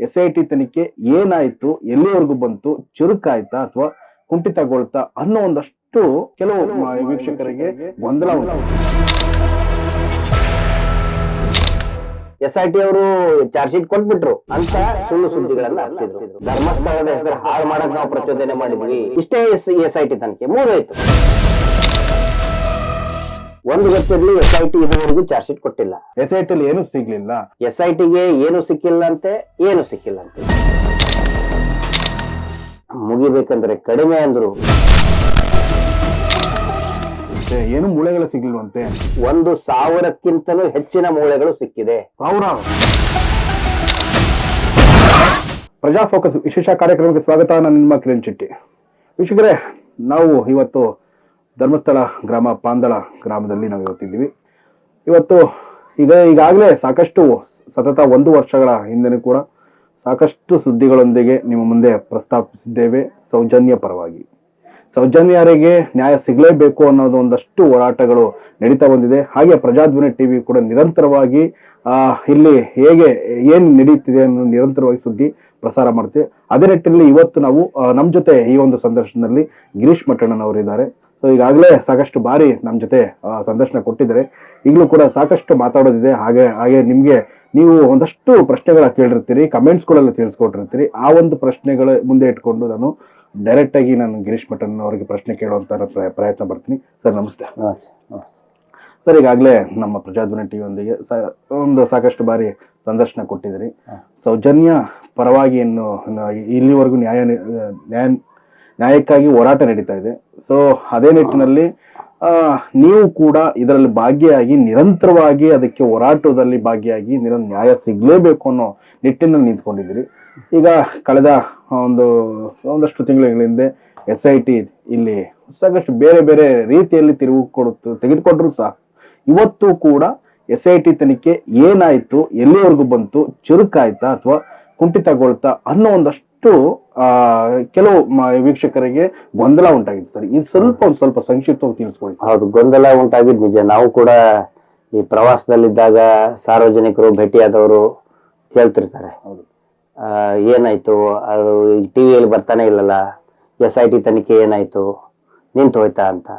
SIT ತನಿಖೆ ಏನಾಯ್ತು, ಎಲ್ಲಿವರೆಗೂ ಬಂತು, ಚುರುಕಾಯ್ತಾ ಅಥವಾ ಕುಂಠಿತಗೊಳ್ತಾ ಅನ್ನೋ ಒಂದಷ್ಟು ಕೆಲವು ವೀಕ್ಷಕರಿಗೆ ಗೊಂದಲ ಉಂಟು. SIT ಅವರು ಚಾರ್ಜ್ ಶೀಟ್ ಕೊಟ್ಬಿಟ್ರು ಅಂತ ಸುಳ್ಳು ಸುದ್ದಿಗಳನ್ನ ಹಾಕ್ತಿದ್ರು. ಧರ್ಮಸ್ಥಳದ ಹೆಸರು ಹಾಳು ಮಾಡಕ್ ನಾವು ಪ್ರಚೋದನೆ ಮಾಡಿದ್ವಿ. ಇಷ್ಟೇ SIT ತನಿಖೆ ಮೂರಾಯ್ತು. ಒಂದು ಗೊತ್ತಿರ್ಲಿ, SIT ಇದುವರೆಗೂ ಚಾರ್ಜ್ ಶೀಟ್ ಕೊಟ್ಟಿಲ್ಲ. SIT ಅಲ್ಲಿ ಏನು ಸಿಗ್ಲಿಲ್ಲ. SITಗೆ ಏನು ಸಿಕ್ಕಿಲ್ಲಂತೆ, ಏನು ಸಿಕ್ಕಿಲ್ಲಂತೆ. ಮುಗಿಬೇಕಂದ್ರೆ ಕಡಿಮೆ ಅಂದ್ರು. ಏನು ಮೂಳೆಗಳು ಸಿಗ್ಲಿಲ್ವಂತೆ. 1,000ಕ್ಕಿಂತಲೂ ಹೆಚ್ಚಿನ ಮೂಳೆಗಳು ಸಿಕ್ಕಿದೆ. ಪ್ರಜಾ ಫೋಕಸ್ ವಿಶೇಷ ಕಾರ್ಯಕ್ರಮಕ್ಕೆ ಸ್ವಾಗತ. ನಾನು ನಿಮ್ಮ ಕಿರಣ್ ಶೆಟ್ಟಿ. ವೀಕ್ಷಕರೇ, ನಾವು ಇವತ್ತು ಧರ್ಮಸ್ಥಳ ಗ್ರಾಮ ಪಾಂದಳ ಗ್ರಾಮದಲ್ಲಿ ನಾವು ಇವತ್ತಿದ್ದೀವಿ. ಇವತ್ತು ಈಗಾಗಲೇ ಸಾಕಷ್ಟು ಸತತ 1 ವರ್ಷಗಳ ಹಿಂದೆ ಕೂಡ ಸಾಕಷ್ಟು ಸುದ್ದಿಗಳೊಂದಿಗೆ ನಿಮ್ಮ ಮುಂದೆ ಪ್ರಸ್ತಾಪಿಸಿದ್ದೇವೆ. ಸೌಜನ್ಯ ಪರವಾಗಿ ಸೌಜನ್ಯರಿಗೆ ನ್ಯಾಯ ಸಿಗಲೇಬೇಕು ಅನ್ನೋದು ಒಂದಷ್ಟು ಹೋರಾಟಗಳು ನಡೀತಾ ಬಂದಿದೆ. ಹಾಗೆ ಪ್ರಜಾಧ್ವನಿ ಟಿವಿ ಕೂಡ ನಿರಂತರವಾಗಿ ಇಲ್ಲಿ ಏನ್ ನಡೀತಿದೆ ಅನ್ನೋ ನಿರಂತರವಾಗಿ ಸುದ್ದಿ ಪ್ರಸಾರ ಮಾಡ್ತೀವಿ. ಅದೇ ನಿಟ್ಟಿನಲ್ಲಿ ಇವತ್ತು ನಾವು ನಮ್ಮ ಜೊತೆ ಈ ಒಂದು ಸಂದರ್ಶನದಲ್ಲಿ ಗಿರೀಶ್ ಮಠಣ್ಣನವರು ಇದ್ದಾರೆ. ಸೊ ಈಗಾಗಲೇ ಸಾಕಷ್ಟು ಬಾರಿ ನಮ್ಮ ಜೊತೆ ಸಂದರ್ಶನ ಕೊಟ್ಟಿದ್ದಾರೆ. ಈಗಲೂ ಕೂಡ ಸಾಕಷ್ಟು ಮಾತಾಡೋದಿದೆ. ಹಾಗೆ ನೀವು ಒಂದಷ್ಟು ಪ್ರಶ್ನೆಗಳ ಕೇಳಿರ್ತೀರಿ, ಕಮೆಂಟ್ಸ್ಗಳೆಲ್ಲ ತಿಳಿಸ್ಕೊಟ್ಟಿರ್ತೀರಿ. ಆ ಒಂದು ಪ್ರಶ್ನೆಗಳ ಮುಂದೆ ಇಟ್ಕೊಂಡು ನಾನು ಡೈರೆಕ್ಟ್ ಆಗಿ ಗಿರೀಶ್ ಮಠನ್ ಅವರಿಗೆ ಪ್ರಶ್ನೆ ಕೇಳುವಂತ ಪ್ರಯತ್ನ ಬರ್ತೀನಿ. ಸರ್ ನಮಸ್ತೆ. ಸರ್, ಈಗಾಗಲೇ ನಮ್ಮ ಪ್ರಜಾಧ್ವನಿ ಟಿವಿ ಒಂದಿಗೆ ಸಾಕಷ್ಟು ಬಾರಿ ಸಂದರ್ಶನ ಕೊಟ್ಟಿದ್ದೀರಿ. ಸೌಜನ್ಯ ಪರವಾಗಿ ಇಲ್ಲಿವರೆಗೂ ನ್ಯಾಯಕ್ಕಾಗಿ ಹೋರಾಟ ನಡೀತಾ ಇದೆ. ಸೊ ಅದೇ ನಿಟ್ಟಿನಲ್ಲಿ ನೀವು ಕೂಡ ಇದರಲ್ಲಿ ಭಾಗಿಯಾಗಿ ನಿರಂತರವಾಗಿ ಅದಕ್ಕೆ ಹೋರಾಟದಲ್ಲಿ ಭಾಗಿಯಾಗಿ ನ್ಯಾಯ ಸಿಗ್ಲೇಬೇಕು ಅನ್ನೋ ನಿಟ್ಟಿನಲ್ಲಿ ನಿಂತ್ಕೊಂಡಿದ್ದೀರಿ. ಈಗ ಕಳೆದ ಒಂದಷ್ಟು ತಿಂಗಳ ಹಿಂದೆ SIT ಇಲ್ಲಿ ಸಾಕಷ್ಟು ಬೇರೆ ಬೇರೆ ರೀತಿಯಲ್ಲಿ ತೆಗೆದುಕೊಂಡ್ರು ಸಹ ಇವತ್ತು ಕೂಡ SIT ತನಿಖೆ ಏನಾಯ್ತು, ಎಲ್ಲಿವರೆಗೂ ಬಂತು, ಚುರುಕಾಯ್ತಾ ಅಥವಾ ಕುಂಠಿತಗೊಳ್ತಾ ಅನ್ನೋ ಒಂದಷ್ಟು ಕೆಲವು ವೀಕ್ಷಕರಿಗೆ ಗೊಂದಲ ಉಂಟಾಗಿದೆ. ಸರ್, ಇದು ಸ್ವಲ್ಪ ಸಂಕ್ಷಿಪ್ತವಾಗಿ ತಿಳಿಸ್ಕೊಳ್ಳಿ. ಹೌದು, ಗೊಂದಲ ಉಂಟಾಗಿದ್ ನಿಜ. ನಾವು ಕೂಡ ಈ ಪ್ರವಾಸದಲ್ಲಿದ್ದಾಗ ಸಾರ್ವಜನಿಕರು ಭೇಟಿಯಾದವರು ಕೇಳ್ತಿರ್ತಾರೆ, ಏನಾಯ್ತು, ಅದು ಟಿವಿಯಲ್ಲಿ ಬರ್ತಾನೆ ಇಲ್ಲಲ್ಲ, SIT ತನಿಖೆ ಏನಾಯ್ತು, ನಿಂತು ಹೋಯ್ತಾ ಅಂತ.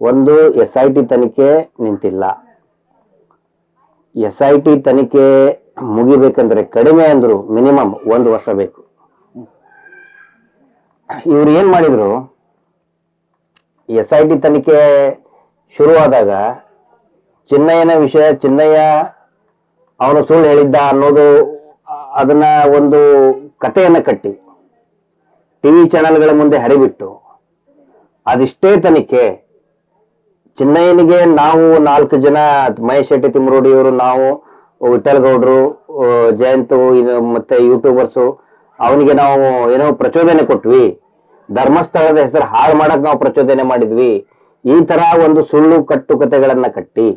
ಒಂದು, SIT ತನಿಖೆ ನಿಂತಿಲ್ಲ. SIT ತನಿಖೆ ಮುಗಿಬೇಕಂದ್ರೆ ಕಡಿಮೆ ಅಂದ್ರು ಮಿನಿಮಮ್ 1 ವರ್ಷ ಬೇಕು. ಇವ್ರು ಏನ್ ಮಾಡಿದ್ರು, SIT ತನಿಖೆ ಶುರುವಾದಾಗ ಚಿನ್ನಯ್ಯ ಅವನು ಸುಳ್ಳು ಹೇಳಿದ್ದ ಅನ್ನೋದು, ಅದನ್ನ ಒಂದು ಕಥೆಯನ್ನ ಕಟ್ಟಿ ಟಿವಿ ಚಾನೆಲ್ಗಳ ಮುಂದೆ ಹರಿಬಿಟ್ಟು ಅದಿಷ್ಟೇ ತನಿಖೆ. ಚಿನ್ನಯ್ಯನಿಗೆ ನಾವು 4 ಜನ, ಮಹೇಶ್ ಶೆಟ್ಟಿ ತಿಮ್ಮರೋಡಿಯವರು, ನಾವು, ವಿಠಲ್ ಗೌಡ್ರು, ಜಯಂತ್, ಮತ್ತೆ ಯೂಟ್ಯೂಬರ್ಸು, ಅವನಿಗೆ ನಾವು ಏನೋ ಪ್ರಚೋದನೆ ಕೊಟ್ವಿ. ಧರ್ಮಸ್ಥಳದ ಹೆಸರು ಹಾಳು ಮಾಡಕ್ ನಾವು ಪ್ರಚೋದನೆ ಮಾಡಿದ್ವಿ. ಈ ತರ ಒಂದು ಸುಳ್ಳು ಕಟ್ಟುಕತೆಗಳನ್ನ ಕಟ್ಟಿ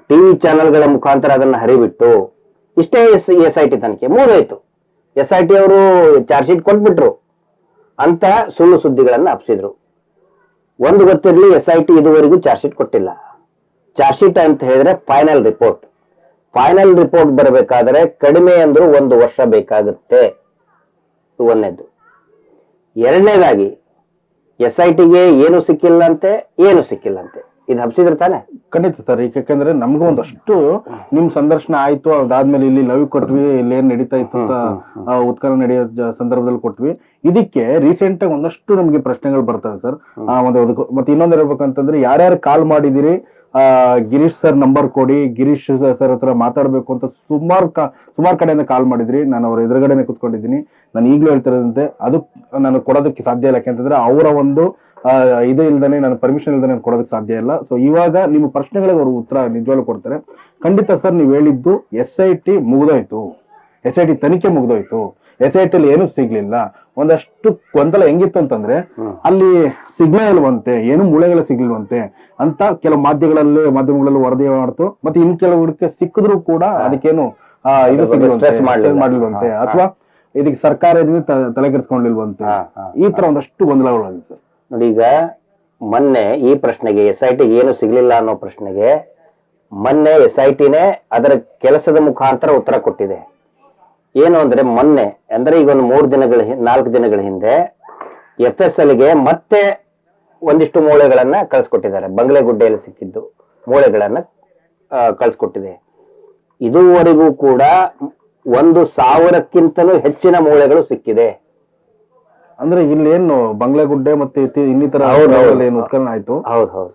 ಟಿವಿ ಚಾನೆಲ್ಗಳ ಮುಖಾಂತರ ಅದನ್ನ ಹರಿಬಿಟ್ಟು ಇಷ್ಟೇ SIT ತನಿಖೆ ಮೂರಾಯ್ತು. SIT ಅವರು ಚಾರ್ಜ್ ಶೀಟ್ ಕೊಟ್ಬಿಟ್ರು ಅಂತ ಸುಳ್ಳು ಸುದ್ದಿಗಳನ್ನ ಹಬ್ಸಿದ್ರು. ಒಂದು ಗೊತ್ತಿರ್ಲಿ, SIT ಇದುವರೆಗೂ ಚಾರ್ಜ್ ಶೀಟ್ ಕೊಟ್ಟಿಲ್ಲ. ಚಾರ್ಜ್ ಶೀಟ್ ಅಂತ ಹೇಳಿದ್ರೆ ಫೈನಲ್ ರಿಪೋರ್ಟ್ ಬರಬೇಕಾದ್ರೆ ಕಡಿಮೆ ಅಂದ್ರೂ 1 ವರ್ಷ ಬೇಕಾಗುತ್ತೆ. ಒಂದನೇದು. ಎರಡನೇದಾಗಿ, SITಗೆ ಏನು ಸಿಕ್ಕಿಲ್ಲಂತೆ, ಇದು ಹಬ್ಸಿದ್ರೆ ತಾನೆ. ಖಂಡಿತ ಸರ್. ಯಾಕಂದ್ರೆ ನಮ್ಗೂ ಒಂದಷ್ಟು ನಿಮ್ ಸಂದರ್ಶನ ಆಯ್ತು, ಅದಾದ್ಮೇಲೆ ಇಲ್ಲಿ ಲೈವ್ ಕೊಟ್ವಿ, ಇಲ್ಲಿ ಏನ್ ನಡೀತಾ ಇತ್ತು ಅಂತ ಉತ್ಖನನ ನಡೆಯೋ ಸಂದರ್ಭದಲ್ಲಿ ಕೊಟ್ವಿ. ಇದಕ್ಕೆ ರೀಸೆಂಟ್ ಆಗಿ ಒಂದಷ್ಟು ನಮ್ಗೆ ಪ್ರಶ್ನೆಗಳು ಬರ್ತವೆ ಸರ್. ಮತ್ತೆ ಇನ್ನೊಂದು ಹೇಳ್ಬೇಕಂತಂದ್ರೆ, ಯಾರ್ಯಾರು ಕಾಲ್ ಮಾಡಿದಿರಿ, ಗಿರೀಶ್ ಸರ್ ನಂಬರ್ ಕೊಡಿ, ಗಿರೀಶ್ ಸರ್ ಹತ್ರ ಮಾತಾಡ್ಬೇಕು ಅಂತ ಸುಮಾರು ಕಡೆಯಿಂದ ಕಾಲ್ ಮಾಡಿದ್ರಿ. ನಾನು ಅವ್ರ ಎದುರುಗಡೆನೆ ಕುತ್ಕೊಂಡಿದ್ದೀನಿ. ನಾನು ಈಗಲೂ ಹೇಳ್ತಿರೋದಂತೆ ಅದು ನಾನು ಕೊಡೋದಕ್ಕೆ ಸಾಧ್ಯ ಇಲ್ಲ. ಯಾಕೆಂತಂದ್ರೆ ಅವರ ಒಂದು ಇದು ಇಲ್ದಾನೆ, ನಾನು ಪರ್ಮಿಷನ್ ಇಲ್ದಾನೆ ಕೊಡೋದಕ್ಕೆ ಸಾಧ್ಯ ಇಲ್ಲ. ಸೊ ಇವಾಗ ನಿಮ್ಮ ಪ್ರಶ್ನೆಗಳಿಗೆ ಅವರು ಉತ್ತರ ನಿಜವಾಗ್ಲೂ ಕೊಡ್ತಾರೆ. ಖಂಡಿತ ಸರ್, ನೀವು ಹೇಳಿದ್ದು SIT ಮುಗಿದೋಯ್ತು, SIT ತನಿಖೆ ಮುಗಿದೋಯ್ತು, SIT ಅಲ್ಲಿ ಏನು ಸಿಗ್ಲಿಲ್ಲ. ಒಂದಷ್ಟು ಗೊಂದಲ ಹೆಂಗಿತ್ತು ಅಂತಂದ್ರೆ, ಅಲ್ಲಿ ಸಿಗ್ಲೇ ಇಲ್ವಂತೆ, ಏನು ಮೂಳೆಗಳ ಸಿಗ್ಲಿಲ್ವಂತೆ ಅಂತ ಕೆಲವು ಮಾಧ್ಯಮಗಳಲ್ಲಿ ವರದಿ ಮಾಡ್ತು. ಮತ್ತೆ ಇನ್ ಕೆಲವು ಸಿಕ್ಕಿದ್ರು ಕೂಡ ಅದಕ್ಕೇನು ಇದು ಮಾಡ್ಲಿಲ್ವಂತೆ, ಅಥವಾ ಇದಕ್ಕೆ ಸರ್ಕಾರ ತಲೆ ಕೆಡಿಸ್ಕೊಂಡಿಲ್ವಂತೆ. ಈ ತರ ಒಂದಷ್ಟು ಗೊಂದಲಗಳಾಗಿದೆ ಸರ್. ನೋಡಿ, ಈಗ ಮೊನ್ನೆ ಈ ಪ್ರಶ್ನೆಗೆ, SIT ಏನು ಸಿಗ್ಲಿಲ್ಲ ಅನ್ನೋ ಪ್ರಶ್ನೆಗೆ ಮೊನ್ನೆ SITನೇ ಅದರ ಕೆಲಸದ ಮುಖಾಂತರ ಉತ್ತರ ಕೊಟ್ಟಿದೆ. ಏನು ಅಂದ್ರೆ ಮೊನ್ನೆ ಅಂದ್ರೆ ಈಗ ಒಂದು 4 ದಿನಗಳ ಹಿಂದೆ FSLಗೆ ಮತ್ತೆ ಒಂದಿಷ್ಟು ಮೂಳೆಗಳನ್ನ ಕಳ್ಸಿಕೊಟ್ಟಿದ್ದಾರೆ. ಬಂಗ್ಲೆಗುಡ್ಡೆಯಲ್ಲಿ ಸಿಕ್ಕಿದ್ದು ಮೂಳೆಗಳನ್ನ ಕಳ್ಸಿಕೊಟ್ಟಿದೆ. ಇದುವರೆಗೂ ಕೂಡ 1,000ಕ್ಕಿಂತಲೂ ಹೆಚ್ಚಿನ ಮೂಳೆಗಳು ಸಿಕ್ಕಿದೆ. ಅಂದ್ರೆ ಇಲ್ಲಿ ಏನು ಬಂಗ್ಲೆಗುಡ್ಡೆ ಮತ್ತೆ ಇನ್ನಿತರ ಏನು ಉತ್ಖನನ ಆಯ್ತು? ಹೌದು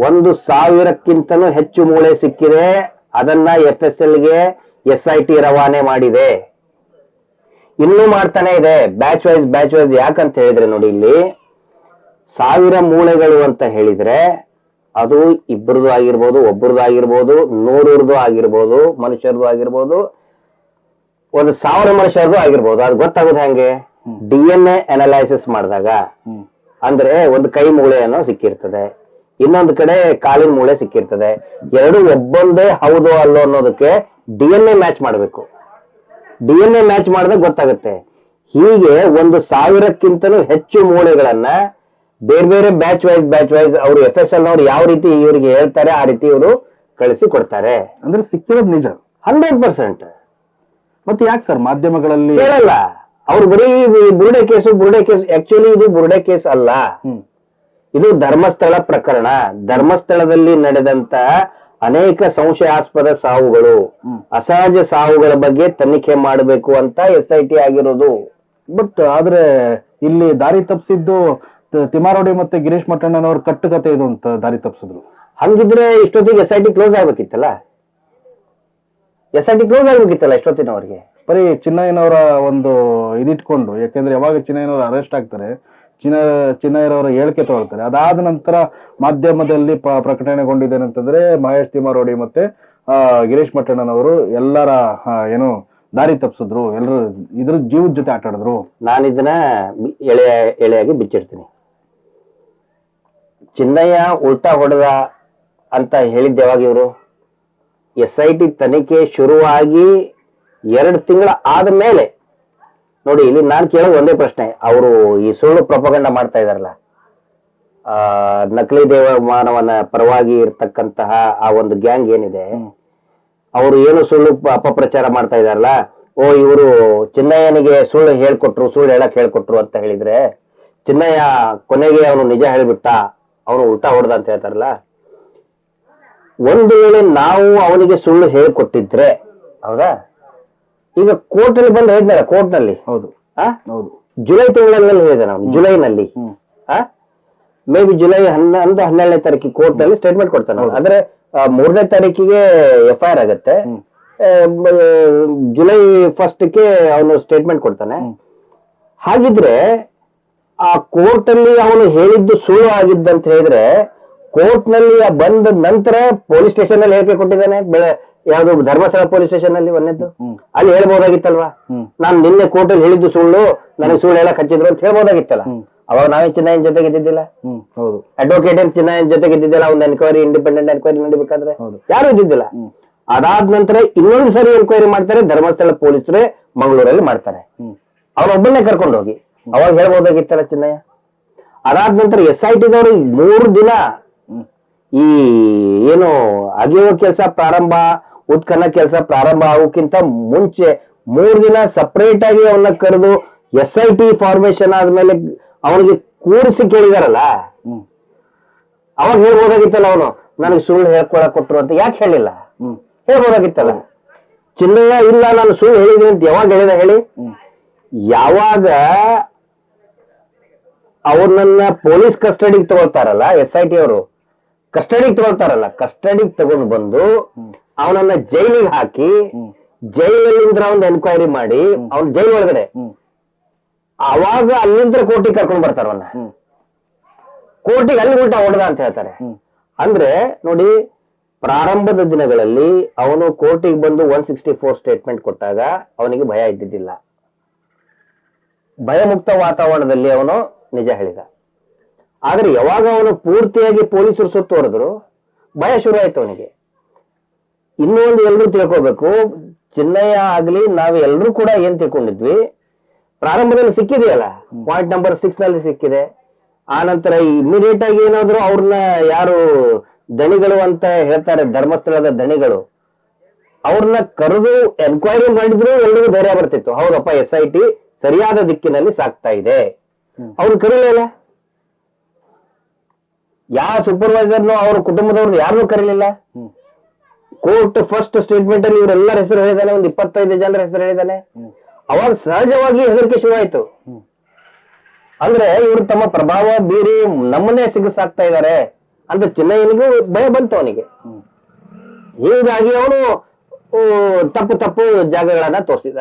1,000 ಹೆಚ್ಚು ಮೂಳೆ ಸಿಕ್ಕಿದೆ. ಅದನ್ನ FSLಗೆ SIT ರವಾನೆ ಮಾಡಿದೆ. ಇನ್ನೂ ಮಾಡ್ತಾನೆ ಇದೆ, ಬ್ಯಾಚ್ ವೈಸ್. ಯಾಕಂತ ಹೇಳಿದ್ರೆ ನೋಡಿ, ಇಲ್ಲಿ 1000 ಮೂಳೆಗಳು ಅಂತ ಹೇಳಿದ್ರೆ ಅದು ಇಬ್ಬರದು ಆಗಿರ್ಬೋದು, ಒಬ್ಬರದು ಆಗಿರ್ಬೋದು, 100 ಆಗಿರ್ಬೋದು, ಮನುಷ್ಯರದು ಆಗಿರ್ಬೋದು, 1,000 ಮನುಷ್ಯರದು ಆಗಿರ್ಬೋದು. ಅದು ಗೊತ್ತಾಗೋದು ಹೆಂಗೆ? DNA ಅನಲೈಸಿಸ್ ಮಾಡಿದಾಗ. ಅಂದ್ರೆ ಒಂದು ಕೈ ಮೂಳೆಯನ್ನು ಸಿಕ್ಕಿರ್ತದೆ, ಇನ್ನೊಂದು ಕಡೆ ಕಾಲಿನ ಮೂಳೆ ಸಿಕ್ಕಿರ್ತದೆ. ಎರಡು ಒಬ್ಬೊಂದೇ ಹೌದು ಅಲ್ಲೋ ಅನ್ನೋದಕ್ಕೆ DNA ಮ್ಯಾಚ್ ಮಾಡಬೇಕು. DNA ಮ್ಯಾಚ್ ಮಾಡಿದಾಗ ಗೊತ್ತಾಗುತ್ತೆ. ಹೀಗೆ 1,000ಕ್ಕಿಂತಲೂ ಹೆಚ್ಚು ಮೂಳೆಗಳನ್ನ ಬೇರೆ ಬೇರೆ ಬ್ಯಾಚ್ ವೈಸ್ ಅವರು FSL ನವರು ಯಾವ ರೀತಿ ಇವರಿಗೆ ಹೇಳ್ತಾರೆ ಆ ರೀತಿ ಇವರು ಕಳಿಸಿ ಕೊಡ್ತಾರೆ. ಅಂದ್ರೆ ಸಿಕ್ಕಿರೋದು ನಿಜ 100%. ಮತ್ತೆ ಯಾಕೆ ಸರ್ ಮಾಧ್ಯಮಗಳಲ್ಲಿ ಹೇಳಲ್ಲ? ಅವ್ರು ಬರೀ ಬುರುಡೆ ಕೇಸ್. ಆಕ್ಚುಲಿ ಇದು ಬುರುಡೆ ಕೇಸ್ ಅಲ್ಲ, ಇದು ಧರ್ಮಸ್ಥಳ ಪ್ರಕರಣ. ಧರ್ಮಸ್ಥಳದಲ್ಲಿ ನಡೆದಂತ ಅನೇಕ ಸಂಶಯಾಸ್ಪದ ಸಾವುಗಳು, ಅಸಹಜ ಸಾವುಗಳ ಬಗ್ಗೆ ತನಿಖೆ ಮಾಡಬೇಕು ಅಂತ SIT ಆಗಿರೋದು. ಬಟ್ ಆದ್ರೆ ಇಲ್ಲಿ ದಾರಿ ತಪ್ಪಿಸಿದ್ದು ತಿಮ್ಮಾರೋಡಿ ಮತ್ತೆ ಗಿರೀಶ್ ಮಟ್ಟಣ್ಣನವ್ರ ಕಟ್ಟುಕತೆ ಇದು ಅಂತ ದಾರಿ ತಪ್ಪಿಸಿದ್ರು. ಹಂಗಿದ್ರೆ ಇಷ್ಟೊತ್ತಿಗೆ SIT ಕ್ಲೋಸ್ ಆಗ್ಬೇಕಿತ್ತಲ್ಲ. ಇಷ್ಟೊತ್ತಿನವ್ರಿಗೆ ಬರೀ ಚಿನ್ನಯ್ಯನವರ ಒಂದು ಇದಿಟ್ಕೊಂಡು, ಯಾಕೆಂದ್ರೆ ಯಾವಾಗ ಚಿನ್ನಯ್ಯನವರು ಅರೆಸ್ಟ್ ಆಗ್ತಾರೆ, ಚಿನ್ನಯ್ಯನವರ ಹೇಳಿಕೆ ತಗೊಳ್ತಾರೆ. ಅದಾದ ನಂತರ ಮಾಧ್ಯಮದಲ್ಲಿ ಪ್ರಕಟಣೆಗೊಂಡಿದ್ದೇನಂತಂದ್ರೆ ಮಹೇಶ್ ತಿಮ್ಮಾರೋಡಿ ಮತ್ತೆ ಗಿರೀಶ್ ಮಟ್ಟಣ್ಣನವರು ಎಲ್ಲರ ಏನು ದಾರಿ ತಪ್ಪಿಸಿದ್ರು, ಎಲ್ಲರೂ ಇದ್ರ ಜೀವದ ಜೊತೆ ಆಟ ಆಡಿದ್ರು. ನಾನು ಇದನ್ನ ಎಳೆಯಾಗಿ ಬಿಚ್ಚಿಡ್ತೀನಿ. ಚಿನ್ನಯ್ಯ ಉಲ್ಟಾ ಹೊಡೆದ ಅಂತ ಹೇಳಿದ್ದೆ ಯಾವಾಗ ಇವರು? SIT ತನಿಖೆ ಶುರುವಾಗಿ 2 ತಿಂಗಳ ಆದ್ಮೇಲೆ. ನೋಡಿ, ಇಲ್ಲಿ ನಾನು ಕೇಳೋದು ಒಂದೇ ಪ್ರಶ್ನೆ. ಅವರು ಈ ಸುಳ್ಳು ಪ್ರಪಗಂಡ ಮಾಡ್ತಾ ಇದಾರಲ್ಲ, ನಕಲಿ ದೇವಮಾನವನ ಪರವಾಗಿ ಇರ್ತಕ್ಕಂತಹ ಆ ಒಂದು ಗ್ಯಾಂಗ್ ಏನಿದೆ, ಅವರು ಏನು ಸುಳ್ಳು ಅಪಪ್ರಚಾರ ಮಾಡ್ತಾ ಇದಾರಲ್ಲ, ಇವರು ಚಿನ್ನಯ್ಯನಿಗೆ ಸುಳ್ಳು ಹೇಳಕ್ ಹೇಳ್ಕೊಟ್ರು ಅಂತ ಹೇಳಿದ್ರೆ, ಚಿನ್ನಯ್ಯ ಕೊನೆಗೆ ಅವನು ನಿಜ ಹೇಳ್ಬಿಟ್ಟ, ಅವನು ಉಲ್ಟಾ ಹೊಡೆದ ಅಂತ ಹೇಳ್ತಾರಲ್ಲ. ಒಂದು ವೇಳೆ ನಾವು ಅವನಿಗೆ ಸುಳ್ಳು ಹೇಳ್ಕೊಟ್ಟಿದ್ರೆ, ಹೌದಾ, ಈಗ ಕೋರ್ಟಲ್ಲಿ ಬಂದು ಹೇಳಿದ್ನಲ್ಲ, ಕೋರ್ಟ್ನಲ್ಲಿ ಹೌದು ಜುಲೈ ತಿಂಗಳಲ್ಲಿ ಹೇಳಿದೆ ನಾವು, ಜುಲೈನಲ್ಲಿ ಮೇ ಬಿ ಜುಲೈ 12ನೇ ತಾರೀಕಿಗೆ ಕೋರ್ಟ್ ನಲ್ಲಿ ಸ್ಟೇಟ್ಮೆಂಟ್ ಕೊಡ್ತಾನೆ. ಆದ್ರೆ 3ನೇ ತಾರೀಕಿಗೆ FIR ಆಗತ್ತೆ, ಜುಲೈ 1ಕ್ಕೆ ಅವನು ಸ್ಟೇಟ್ಮೆಂಟ್ ಕೊಡ್ತಾನೆ. ಹಾಗಿದ್ರೆ ಆ ಕೋರ್ಟ್ ಅಲ್ಲಿ ಅವನು ಹೇಳಿದ್ದು ಸುಳ್ಳು ಆಗಿದ್ದಂತ ಹೇಳಿದ್ರೆ, ಕೋರ್ಟ್ ನಲ್ಲಿ ಬಂದ ನಂತರ ಪೊಲೀಸ್ ಸ್ಟೇಷನ್ ಅಲ್ಲಿ ಹೇಳಿಕೆ ಕೊಟ್ಟಿದ್ದಾನೆ. ಯಾವ್ದು ಧರ್ಮಸ್ಥಳ ಪೊಲೀಸ್ ಸ್ಟೇಷನ್ ಅಲ್ಲಿ ಒಂದೇದ್ದು, ಅಲ್ಲಿ ಹೇಳ್ಬೋದಾಗಿತ್ತಲ್ವಾ, ನಾನು ನಿನ್ನೆ ಕೋರ್ಟ್ ಅಲ್ಲಿ ಹೇಳಿದ್ದು ಸುಳ್ಳು, ನನಗೆ ಸುಳ್ಳು ಹೇಳಕ್ ಹಚ್ಚಿದ್ರು ಅಂತ ಹೇಳ್ಬೋದಾಗಿತ್ತಲ್ಲ. ಅವಾಗ ನಾವೇ ಚಿನ್ನಯ್ಯನ ಜೊತೆಗೆ ಇದ್ದಿದ್ದಿಲ್ಲ, ಅಡ್ವೊಕೇಟ್ ಏನ್ ಚಿನ್ನಯ್ಯನ ಜೊತೆಗೆ ಇದ್ದಿದ್ದಿಲ್ಲ. ಒಂದು ಎನ್ಕ್ವೈರಿ, ಇಂಡಿಪೆಂಡೆಂಟ್ ಎನ್ಕ್ವೈರಿ ನಡಿಬೇಕಾದ್ರೆ ಯಾರು ಇದ್ದಿದ್ದಿಲ್ಲ. ಅದಾದ ನಂತರ ಇನ್ನೊಂದು ಸರಿ ಎನ್ಕ್ವೈರಿ ಮಾಡ್ತಾರೆ ಧರ್ಮಸ್ಥಳ ಪೊಲೀಸರೇ, ಮಂಗಳೂರಲ್ಲಿ ಮಾಡ್ತಾರೆ. ಅವ್ರೊಬ್ಬನ್ನೇ ಕರ್ಕೊಂಡು ಹೋಗಿ ಅವಾಗ ಹೇಳ್ಬೋದಾಗಿತ್ತಲ್ಲ ಚಿನ್ನಯ್ಯ. ಅದಾದ ನಂತರ SIT ದವರು 3 ದಿನ ಈ ಏನು ಅಗೆಯುವ ಕೆಲಸ ಪ್ರಾರಂಭ, ಉತ್ಖನನ ಕೆಲಸ ಪ್ರಾರಂಭ ಆಗೋಕ್ಕಿಂತ ಮುಂಚೆ 3 ದಿನ ಸಪರೇಟ್ ಆಗಿ ಅವನ್ನ ಕರೆದು SIT ಫಾರ್ಮೇಶನ್ ಆದ್ಮೇಲೆ ಅವನಿಗೆ ಕೂರಿಸಿ ಕೇಳಿದಾರಲ್ಲ, ಅವಾಗ ಹೇಳ್ಬೋದಾಗಿತ್ತಲ್ಲ ಅವನು ನನಗೆ ಸುಳ್ಳು ಹೇಳ್ಕೊಳಕ್ ಕೊಟ್ರು ಅಂತ. ಯಾಕೆ ಹೇಳಿಲ್ಲ? ಹೇಳ್ಬೋದಾಗಿತ್ತಲ್ಲ. ಚಿನ್ನಯ್ಯ ಇಲ್ಲ ನಾನು ಸುಳ್ಳು ಹೇಳಿದ್ದೀನಿ ಅಂತ ಯಾವಾಗ ಹೇಳಿದ ಹೇಳಿ? ಯಾವಾಗ ಅವ್ರನ್ನ ಪೊಲೀಸ್ ಕಸ್ಟಡಿಗೆ ತಗೊಳ್ತಾರಲ್ಲ, SIT ಅವರು ಕಸ್ಟಡಿಗೆ ತಗೊಳ್ತಾರಲ್ಲ, ಕಸ್ಟಡಿಗೆ ತಗೊಂಡು ಬಂದು ಅವನನ್ನ ಜೈಲಿಗೆ ಹಾಕಿ, ಜೈಲಿಂದ ಒಂದು ಎನ್ಕ್ವೈರಿ ಮಾಡಿ ಅವ್ನ ಜೈಲ್ ಒಳಗಡೆ, ಅವಾಗ ಅಲ್ಲಿಂದ ಕೋರ್ಟಿಗೆ ಕರ್ಕೊಂಡು ಬರ್ತಾರವನ್ನ. ಕೋರ್ಟಿಗೆ ಅಲ್ಲಿ ಉಲ್ಟಾ ಹೊಡೆದ ಅಂತ ಹೇಳ್ತಾರೆ. ಅಂದ್ರೆ ನೋಡಿ, ಪ್ರಾರಂಭದ ದಿನಗಳಲ್ಲಿ ಅವನು ಕೋರ್ಟಿಗೆ ಬಂದು 164 ಸ್ಟೇಟ್ಮೆಂಟ್ ಕೊಟ್ಟಾಗ ಅವನಿಗೆ ಭಯ ಇದ್ದಿದ್ದಿಲ್ಲ. ಭಯಮುಕ್ತ ವಾತಾವರಣದಲ್ಲಿ ಅವನು ನಿಜ ಹೇಳಿದ. ಆದ್ರೆ ಯಾವಾಗ ಅವನು ಪೂರ್ತಿಯಾಗಿ ಪೊಲೀಸರು ಸುತ್ತುವರೆದ್ರು, ಭಯ ಶುರು ಆಯ್ತು ಅವನಿಗೆ. ಇನ್ನೂ ಒಂದು ಎಲ್ರೂ ತಿಳ್ಕೋಬೇಕು, ಚಿನ್ನಯ್ಯ ಆಗ್ಲಿ ನಾವೆಲ್ಲರೂ ಕೂಡ ಏನ್ ತಿಳ್ಕೊಂಡಿದ್ವಿ, ಪ್ರಾರಂಭದಲ್ಲಿ ಸಿಕ್ಕಿದೆಯಲ್ಲ, ಪಾಯಿಂಟ್ ನಂಬರ್ 6 ನಲ್ಲಿ ಸಿಕ್ಕಿದೆ. ಆ ನಂತರ ಇಮಿಡಿಯೇಟ್ ಆಗಿ ಏನಾದ್ರು ಅವ್ರನ್ನ ಯಾರು ದಣಿಗಳು ಅಂತ ಹೇಳ್ತಾರೆ, ಧರ್ಮಸ್ಥಳದ ದಣಿಗಳು, ಅವ್ರನ್ನ ಕರೆದು ಎನ್ಕ್ವೈರಿ ಮಾಡಿದ್ರು ಎಲ್ರಿಗೂ ಧೈರ್ಯ ಬರ್ತಿತ್ತು, ಹೌದಪ್ಪ SIT ಸರಿಯಾದ ದಿಕ್ಕಿನಲ್ಲಿ ಸಾಕ್ತಾ ಇದೆ. ಅವ್ರು ಕರೀಲಿಲ್ಲ, ಯಾವ ಸೂಪರ್ವೈಸರ್ನು ಅವ್ರ ಕುಟುಂಬದವ್ರು ಯಾರನ್ನೂ ಕರೀಲಿಲ್ಲ. ಕೋರ್ಟ್ ಫಸ್ಟ್ ಸ್ಟೇಟ್ಮೆಂಟ್ ಅಲ್ಲಿ ಇವರೆಲ್ಲರ ಹೆಸರು ಹೇಳಿದಾನೆ, ಒಂದು 25 ಜನರ ಹೆಸರು ಹೇಳಿದಾನೆ. ಅವಾಗ ಸಹಜವಾಗಿ ಹೆದರಿಕೆ ಶುರುವಾಯ್ತು. ಅಂದ್ರೆ ಇವರು ತಮ್ಮ ಪ್ರಭಾವ ಬೀರಿ ನಮ್ಮನ್ನೇ ಸಿಗಿಸಾಕ್ತಾ ಇದ್ದಾರೆ ಅಂತ ಚಿನ್ನಯ್ಯನಿಗೂ ಭಯ ಬಂತು ಅವನಿಗೆ. ಹೀಗಾಗಿ ಅವನು ತಪ್ಪು ಜಾಗಗಳನ್ನ ತೋರಿಸಿದ.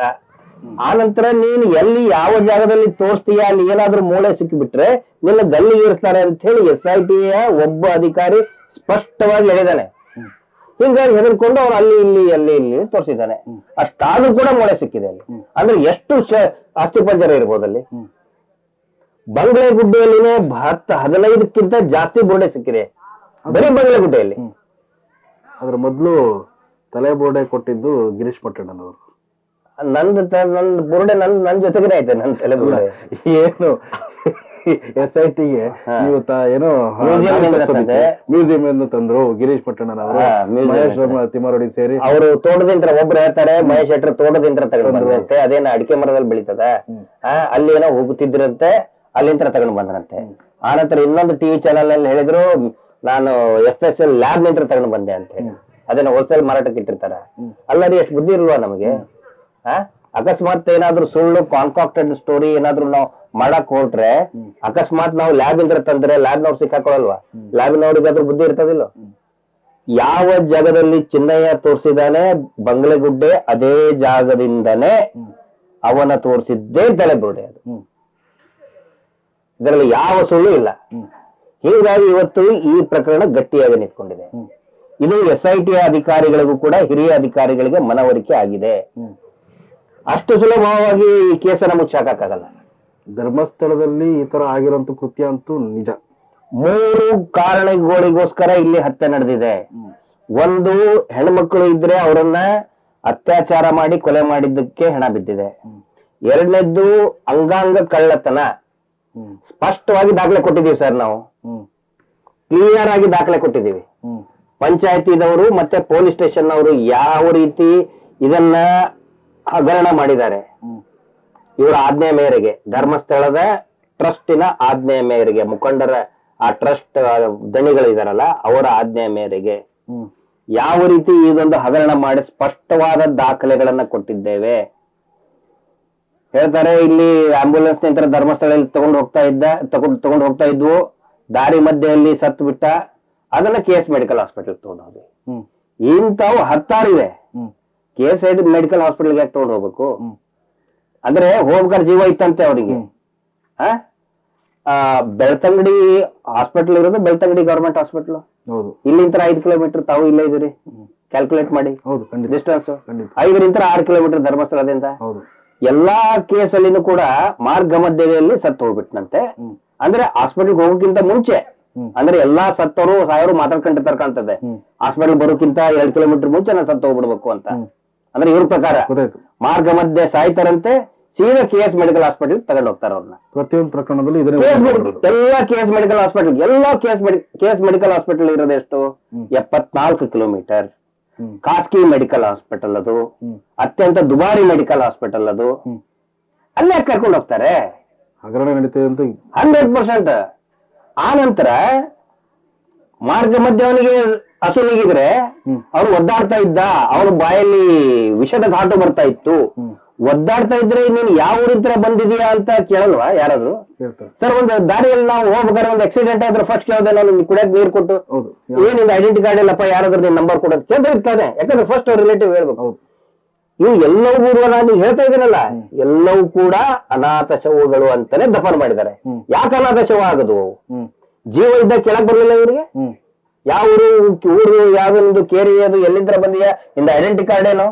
ಆ ನಂತರ ನೀನು ಎಲ್ಲಿ ಯಾವ ಜಾಗದಲ್ಲಿ ತೋರಿಸ್ತೀಯ ಅಲ್ಲಿ ಏನಾದ್ರೂ ಮೂಳೆ ಸಿಕ್ಕಿಬಿಟ್ರೆ ನಿನ್ನ ಗಲ್ಲಿಗೆ ಇರಿಸ್ತಾರೆ ಅಂತ ಹೇಳಿ SITಯ ಒಬ್ಬ ಅಧಿಕಾರಿ ಸ್ಪಷ್ಟವಾಗಿ ಹೇಳಿದಾನೆ. ಹೀಗಾಗಿ ಹೆದರ್ಕೊಂಡು ಅವನು ಅಲ್ಲಿ ಇಲ್ಲಿ ತೋರಿಸಿದ್ದಾನೆ. ಅಷ್ಟಾದ್ರೂ ಕೂಡ ಮೂಳೆ ಸಿಕ್ಕಿದೆ ಅಲ್ಲಿ. ಅಂದ್ರೆ ಎಷ್ಟು ಅಸ್ಥಿಪಂಜರ ಇರ್ಬೋದು ಅಲ್ಲಿ. ಬಂಗ್ಲೆಗುಡ್ಡೆಯಲ್ಲಿನೇ 15ಕ್ಕಿಂತ ಜಾಸ್ತಿ ಬೋರ್ಡೆ ಸಿಕ್ಕಿದೆ ಬರೀ ಬಂಗ್ಲೆಗುಡ್ಡೆಯಲ್ಲಿ. ಅದ್ರ ಮೊದಲು ತಲೆ ಬೋರ್ಡೆ ಕೊಟ್ಟಿದ್ದು ಗಿರೀಶ್ ಪಟ್ಟಣ್ಣನವರು. ನಂದು ಬೋರ್ಡೆ ನನ್ ಜೊತೆಗೇನೆ ಐತೆ, ನನ್ ತಲೆ ಬೋರ್ಡೆ. ಏನು SITಗೆ ನೀವು ಏನೋ ಮ್ಯೂಸಿಯಂ ಎಂದು ತಂದ್ರು ಗಿರೀಶ್ ಪಟ್ಟಣ್ಣನವರು, ಮಹೇಶ್ ತಿಮ್ಮಾರೊಡಿ ಸೇರಿ. ಅವರು ತೋಟದಿಂದ ಒಬ್ರು ಹೇಳ್ತಾರೆ, ಮಹೇಶ್ ಶೆಟ್ರು ತೋಟದಿಂದ ತಗೊಂಡ್ ಬಂದ್ರಂತೆ. ಅದೇನ ಅಡಿಕೆ ಮರದಲ್ಲಿ ಬೆಳೀತದ, ಅಲ್ಲಿ ಏನೋ ಹೋಗುತ್ತಿದ್ರಂತೆ, ಅಲ್ಲಿಂದ ತಗೊಂಡ್ ಬಂದ್ರಂತೆ. ಆನಂತರ ಇನ್ನೊಂದು TV ಚಾನಲ್ ಅಲ್ಲಿ ಹೇಳಿದ್ರು, ನಾನು FSL ಲ್ಯಾಬ್ ನಿಂತ ತಗೊಂಡ್ ಬಂದೆ ಅಂತ ಹೇಳಿ. ಅದನ್ನ ಹೋಲ್ಸೇಲ್ ಮಾರಾಟಕ್ಕೆ ಇಟ್ಟಿರ್ತಾರ. ಅಲ್ಲರಿ ಎಷ್ಟು ಬುದ್ಧಿ ಇಲ್ವಾ ನಮಗೆ? ಅಕಸ್ಮಾತ್ ಏನಾದ್ರು ಸುಳ್ಳು ಕಾನ್ಕಾಕ್ಟೆಡ್ ಸ್ಟೋರಿ ಏನಾದ್ರು ನಾವು ಮಾಡಕ್ ಹೊರಟ್ರೆ, ಅಕಸ್ಮಾತ್ ನಾವು ಲ್ಯಾಬ್ ಇಂದ ತಂದ್ರೆ ಲ್ಯಾಬ್ನವ್ರು ಸಿಕ್ಕಾಕೊಳಲ್ವಾ? ಲ್ಯಾಬ್ನವ್ರಿಗಾದ್ರೂ ಬುದ್ಧಿ ಇರ್ತದಿಲ್ಲ. ಯಾವ ಜಾಗದಲ್ಲಿ ಚಿನ್ನಯ್ಯ ತೋರಿಸಿದಾನೆ ಬಂಗ್ಲೆಗುಡ್ಡೆ, ಅದೇ ಜಾಗದಿಂದನೇ ಅವನ ತೋರಿಸಿದ್ದೇ ತಲೆಬುರುಡೆ. ಅದು ಇದರಲ್ಲಿ ಯಾವ ಸುಳ್ಳು ಇಲ್ಲ. ಹೀಗಾಗಿ ಇವತ್ತು ಈ ಪ್ರಕರಣ ಗಟ್ಟಿಯಾಗಿ ನಿಂತ್ಕೊಂಡಿದೆ. ಇದು SITಯ ಅಧಿಕಾರಿಗಳಿಗೂ ಕೂಡ ಹಿರಿಯ ಅಧಿಕಾರಿಗಳಿಗೆ ಮನವರಿಕೆ ಆಗಿದೆ. ಅಷ್ಟು ಸುಲಭವಾಗಿ ಈ ಕೇಸನ್ನ ಮುಚ್ಚಾಕಕ್ಕಾಗಲ್ಲ. ಧರ್ಮಸ್ಥಳದಲ್ಲಿ ಈ ತರ ಆಗಿರೋಂತ ಕೃತ್ಯ ಅಂತೂ ನಿಜ. 3 ಕಾರಣಗಳಿಗೋಸ್ಕರ ಇಲ್ಲಿ ಹತ್ಯೆ ನಡೆದಿದೆ. ಒಂದು, ಹೆಣ್ಮಕ್ಳು ಇದ್ರೆ ಅವರನ್ನ ಅತ್ಯಾಚಾರ ಮಾಡಿ ಕೊಲೆ ಮಾಡಿದ್ದಕ್ಕೆ ಹೆಣ ಬಿದ್ದಿದೆ. ಎರಡನೇದ್ದು ಅಂಗಾಂಗ ಕಳ್ಳತನ. ಸ್ಪಷ್ಟವಾಗಿ ದಾಖಲೆ ಕೊಟ್ಟಿದೀವಿ ಸರ್, ನಾವು ಕ್ಲಿಯರ್ ಆಗಿ ದಾಖಲೆ ಕೊಟ್ಟಿದ್ದೀವಿ. ಪಂಚಾಯತಿದವರು ಮತ್ತೆ ಪೊಲೀಸ್ ಸ್ಟೇಷನ್ ಅವರು ಯಾವ ರೀತಿ ಇದನ್ನ ಹಗರಣ ಮಾಡಿದ್ದಾರೆ, ಇವರ ಆಜ್ಞೆ ಮೇರೆಗೆ, ಧರ್ಮಸ್ಥಳದ ಟ್ರಸ್ಟಿನ ಆಜ್ಞೆ ಮೇರೆಗೆ, ಮುಖಂಡರ ಆ ಟ್ರಸ್ಟ್ ದಣಿಗಳಿದಾರಲ್ಲ ಅವರ ಆಜ್ಞೆ ಮೇರೆಗೆ ಯಾವ ರೀತಿ ಇದೊಂದು ಹಗರಣ ಮಾಡಿ ಸ್ಪಷ್ಟವಾದ ದಾಖಲೆಗಳನ್ನ ಕೊಟ್ಟಿದ್ದೇವೆ. ಹೇಳ್ತಾರೆ, ಇಲ್ಲಿ ಆಂಬ್ಯುಲೆನ್ಸ್ ನಿಂತರ ಧರ್ಮಸ್ಥಳದಲ್ಲಿ ತಗೊಂಡು ಹೋಗ್ತಾ ಇದ್ವು, ದಾರಿ ಮಧ್ಯೆಯಲ್ಲಿ ಸತ್ತು ಬಿಟ್ಟ, ಅದನ್ನ KS ಮೆಡಿಕಲ್ ಹಾಸ್ಪಿಟಲ್ ತಗೊಂಡು ಹೋದ್ವಿ. ಇಂಥವು 10 ಇದೆ. KS ಮೆಡಿಕಲ್ ಹಾಸ್ಪಿಟಲ್ ಯಾಕೆ ತಗೊಂಡು ಹೋಗ್ಬೇಕು? ಅಂದ್ರೆ ಹೋಗ್ಬೇಕಾದ್ರೆ ಜೀವ ಇತ್ತಂತೆ ಅವರಿಗೆ. ಬೆಳ್ತಂಗಡಿ ಹಾಸ್ಪಿಟಲ್ ಇರೋದು ಬೆಳ್ತಂಗಡಿ ಗವರ್ಮೆಂಟ್ ಹಾಸ್ಪಿಟಲ್. ಇಲ್ಲಿಂದ 5 ಕಿಲೋಮೀಟರ್. ತಾವು ಇಲ್ಲೇ ಇದೀರಿ, ಕ್ಯಾಲ್ಕುಲೇಟ್ ಮಾಡಿ ಡಿಸ್ಟೆನ್ಸ್. 5ರಿಂದ 6 ಕಿಲೋಮೀಟರ್ ಧರ್ಮಸ್ಥಳದಿಂದ. ಎಲ್ಲಾ ಕೇಸಲ್ಲಿನೂ ಕೂಡ ಮಾರ್ಗ ಮಧ್ಯದಲ್ಲಿ ಸತ್ತು ಹೋಗ್ಬಿಟ್ನಂತೆ. ಅಂದ್ರೆ ಹಾಸ್ಪಿಟಲ್ ಹೋಗೋಕ್ಕಿಂತ ಮುಂಚೆ, ಅಂದ್ರೆ ಎಲ್ಲಾ ಸತ್ತವರು ಸಾಯವರು ಮಾತಾಡ್ಕೊಂಡಿರ್ತಾರ ಕಾಣ್ತದೆ. ಹಾಸ್ಪಿಟಲ್ ಬರೋಕ್ಕಿಂತ 2 ಕಿಲೋಮೀಟರ್ ಮುಂಚೆ ನಾನು ಸತ್ತು ಹೋಗ್ಬಿಡ್ಬೇಕು ಅಂತ. ಅಂದ್ರೆ ಇವ್ರ ಪ್ರಕಾರ ಮಾರ್ಗ ಮಧ್ಯೆ ಸಾಯ್ತಾರಂತೆ, ಸೀದಾ KS ಮೆಡಿಕಲ್ ಹಾಸ್ಪಿಟಲ್ ತಗೊಂಡು ಹೋಗ್ತಾರ ಅವ್ರನ್ನ. ಪ್ರತಿಯೊಂದು ಪ್ರಕರಣದಲ್ಲಿ ಎಲ್ಲಾ KS ಮೆಡಿಕಲ್ ಹಾಸ್ಪಿಟಲ್, ಎಲ್ಲಾ KS ಮೆಡಿಕಲ್ ಹಾಸ್ಪಿಟಲ್ ಇರೋದು ಎಷ್ಟು? 74 ಕಿಲೋಮೀಟರ್. ಖಾಸಗಿ ಮೆಡಿಕಲ್ ಹಾಸ್ಪಿಟಲ್ ಅದು, ಅತ್ಯಂತ ದುಬಾರಿ ಮೆಡಿಕಲ್ ಹಾಸ್ಪಿಟಲ್ ಅದು. ಅಲ್ಲೇ ಕರ್ಕೊಂಡು ಹೋಗ್ತಾರೆ. ಹಗರಣ ನಡೀತದೆ ಅಂತ 100%. ಆ ನಂತರ ಮಾರ್ಗ ಮಧ್ಯೆ ಅವನಿಗೆ ಹಸುನಿಗಿದ್ರೆ ಅವ್ರು ಒದ್ದಾಡ್ತಾ ಇದ್ದ, ಅವ್ರ ಬಾಯಲ್ಲಿ ವಿಷದ ಘಾಟು ಬರ್ತಾ ಇತ್ತು. ಒದ್ದಾಡ್ತಾ ಇದ್ರೆ ನೀನ್ ಯಾವ ಊರಿಂತ್ರ ಬಂದಿದೀಯಾ ಅಂತ ಕೇಳಲ್ವಾ ಯಾರಾದ್ರು? ಸರ್, ಒಂದು ದಾರಿಯಲ್ಲಿ ನಾವು ಹೋಗ್ಬೇಕಾದ್ರೆ ಒಂದು ಆಕ್ಸಿಡೆಂಟ್ ಆದ್ರೆ ಫಸ್ಟ್ ಕೇಳಿದೆ, ನಾನು ಕುಡಿಯಕ್ ನೀರು ಕೊಟ್ಟು ಏನಿಂದ ಐಡೆಂಟಿ ಕಾರ್ಡ್ ಇಲ್ಲಪ್ಪ, ಯಾರಾದ್ರೂ ನಿನ್ ನಂಬರ್ ಕೊಡೋದು ಕೇಳ್ತಾ. ಯಾಕಂದ್ರೆ ಫಸ್ಟ್ ಅವ್ರ ರಿಲೇಟಿವ್ ಹೇಳ್ಬೇಕು. ಇವು ಎಲ್ಲವೂ ನಾನು ಹೇಳ್ತಾ ಇದ್ದೀನಲ್ಲ, ಎಲ್ಲವೂ ಕೂಡ ಅನಾಥ ಶವಗಳು ಅಂತಾನೆ ದಫನ್ ಮಾಡಿದ್ದಾರೆ. ಯಾಕೆ ಅನಾಥ ಶವ ಆಗದು? ಜೀವ ಇದ್ದ ಕೆಳಗ್ ಬರ್ಲಿಲ್ಲ ಇವರಿಗೆ. ಯಾವ ಊರು ಯಾವ್ದೊಂದು ಕೇರಿ, ಅದು ಎಲ್ಲಿಂದ ಬಂದಿಯಾ, ಇಂದ ಐಡೆಂಟಿ ಕಾರ್ಡ್ ಏನೋ?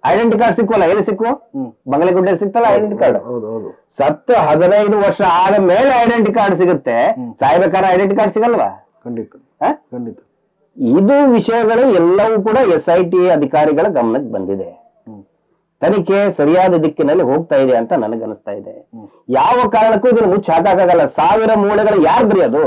ಐಡೆಂಟಿ ಕಾರ್ಡ್ ಸಿಕ್ಕುವಲ್ಲ, ಎಲ್ಲಿ ಸಿಕ್ಕು? ಬಂಗ್ಲೆಗುಡ್ಡೆಯಲ್ಲಿ ಸಿಕ್ತಲ್ಲ ಐಡೆಂಟಿ ಕಾರ್ಡ್. ಸತ್ತು 15 ವರ್ಷ ಆದ ಮೇಲೆ ಐಡೆಂಟಿ ಕಾರ್ಡ್ ಸಿಗುತ್ತೆ. ಸಾಯ್ಬೇಕಾದ್ರೆ ಐಡೆಂಟಿ ಕಾರ್ಡ್ ಸಿಗಲ್ವಾ? ಖಂಡಿತ. ಇದು ವಿಷಯಗಳು ಎಲ್ಲವೂ ಕೂಡ SIT ಅಧಿಕಾರಿಗಳ ಗಮನಕ್ಕೆ ಬಂದಿದೆ. ತನಿಖೆ ಸರಿಯಾದ ದಿಕ್ಕಿನಲ್ಲಿ ಹೋಗ್ತಾ ಇದೆ ಅಂತ ನನಗನ್ನಿಸ್ತಾ ಇದೆ. ಯಾವ ಕಾರಣಕ್ಕೂ ಇದನ್ನು ಮುಚ್ಚಿ ಹಾಕಾಗಲ್ಲ. 1000 ಮೂಳೆಗಳು ಯಾರು ಬರೆಯೋದು?